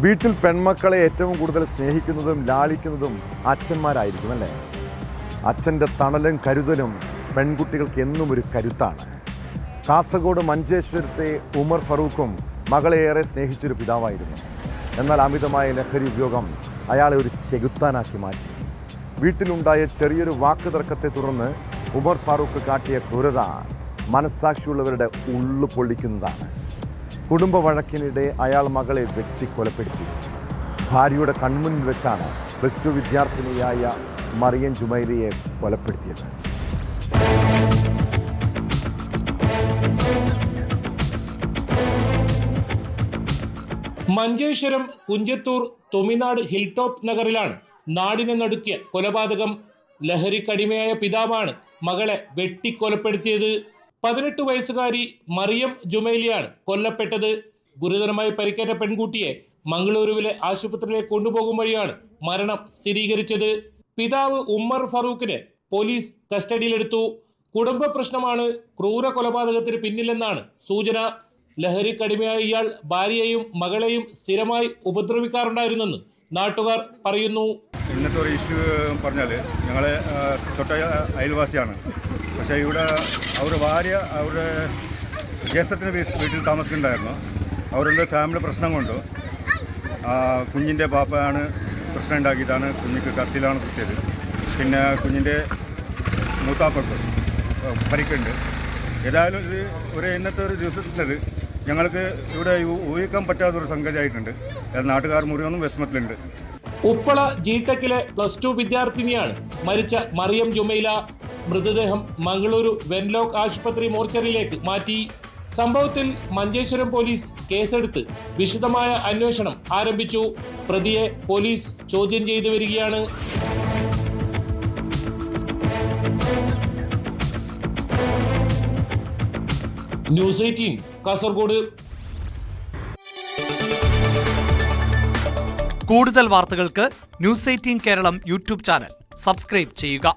വീട്ടിൽ പെൺമക്കളെ ഏറ്റവും കൂടുതൽ സ്നേഹിക്കുന്നതും ലാളിക്കുന്നതും അച്ഛന്മാരായിരിക്കും അല്ലേ? അച്ഛൻ്റെ തണലും കരുതലും പെൺകുട്ടികൾക്ക് എന്നും ഒരു കരുത്താണ്. കാസർഗോഡ് മഞ്ചേശ്വരത്തെ ഉമർ ഫറൂഖും മകളെ ഏറെ സ്നേഹിച്ചൊരു പിതാവായിരുന്നു. എന്നാൽ അമിതമായ ലഹരി ഉപയോഗം അയാളെ ഒരു ചെകുത്താനാക്കി മാറ്റി. വീട്ടിലുണ്ടായ ചെറിയൊരു വാക്ക് തർക്കത്തെ തുടർന്ന് ഉമർ ഫാറൂഖ് കാട്ടിയ ക്രൂരത മനസ്സാക്ഷിയുള്ളവരുടെ ഉള്ളു പൊള്ളിക്കുന്നതാണ്. കുടുംബ വഴക്കിനിടെ അയാൾ മകളെ വെട്ടിക്കൊലപ്പെടുത്തി. ഭാര്യയുടെ കൺമുന്നിൽ വെച്ചാണ് +2 വിദ്യാർത്ഥിനിയായ മറിയം ജുമൈലയെ കൊലപ്പെടുത്തിയത്. മഞ്ചേശ്വരം കുഞ്ചത്തൂർ തൊമിനാട് ഹിൽ ടോപ്പ് നഗറിലാണ് നാടിനെ നടുക്കിയ കൊലപാതകം. ലഹരിക്കടിമയായ പിതാവാണ് മകളെ വെട്ടിക്കൊലപ്പെടുത്തിയത്. 18 വയസ്സുകാരി മറിയം ജുമൈലിയാണ് കൊല്ലപ്പെട്ടത്. ഗുരുതരമായി പരിക്കേറ്റ പെൺകുട്ടിയെ മംഗളൂരുവിലെ ആശുപത്രിയിലേക്ക് കൊണ്ടുപോകും വഴിയാണ് മരണം സ്ഥിരീകരിച്ചത്. പിതാവ് ഉമർ ഫറൂഖിനെ പോലീസ് കസ്റ്റഡിയിലെടുത്തു. കുടുംബ പ്രശ്നമാണ് ക്രൂര കൊലപാതകത്തിന് പിന്നിലെന്നാണ് സൂചന. ലഹരിക്കടിമയായ ഇയാൾ ഭാര്യയെയും മകളെയും സ്ഥിരമായി ഉപദ്രവിക്കാറുണ്ടായിരുന്നെന്ന് നാട്ടുകാർ പറയുന്നു. ഇന്നത്തെ ഒരു ഇഷ്യൂ പറഞ്ഞാൽ ഞങ്ങളെ തൊട്ട അയൽവാസിയാണ്. പക്ഷേ ഇവിടെ അവരുടെ ഭാര്യ അവരുടെ ജ്യേഷ്ഠത്തിൻ്റെ വീട്ടിൽ താമസിക്കുന്നുണ്ടായിരുന്നു. അവരുടെ ഫാമിലി പ്രശ്നം കൊണ്ട് കുഞ്ഞിൻ്റെ പാപ്പയാണ് പ്രശ്നം ഉണ്ടാക്കിയിട്ടാണ് കുഞ്ഞിക്ക് കത്തിലാണ് കുത്തിയത്. പിന്നെ കുഞ്ഞിൻ്റെ മൂത്താപ്പക്ക് പരിക്കുണ്ട്. ഏതായാലും ഇത് ഇന്നത്തെ ഒരു ദിവസത്തിലത് ഞങ്ങൾക്ക് ഇവിടെ ഊഹിക്കാൻ പറ്റാത്തൊരു സംഗതിയായിട്ടുണ്ട്. നാട്ടുകാർ മുഴുവനും വിഷമത്തിലുണ്ട്. ഉപ്പള ജിടെക്കിലെ +2 വിദ്യാർത്ഥിനിയാണ് മരിച്ച മറിയം ജുമൈല. മൃതദേഹം മംഗളൂരു വെൻലോക്ക് ആശുപത്രി മോർച്ചറിയിലേക്ക് മാറ്റി. സംഭവത്തിൽ മഞ്ചേശ്വരം പോലീസ് കേസെടുത്ത് വിശദമായ അന്വേഷണം ആരംഭിച്ചു. പ്രതിയെ പോലീസ് ചോദ്യം ചെയ്തു വരികയാണ്. ന്യൂസ് 18 കാസർഗോഡ്. കൂടുതൽ വാർത്തകൾക്ക് news 18 Keralam YouTube channel subscribe ചെയ്യുക.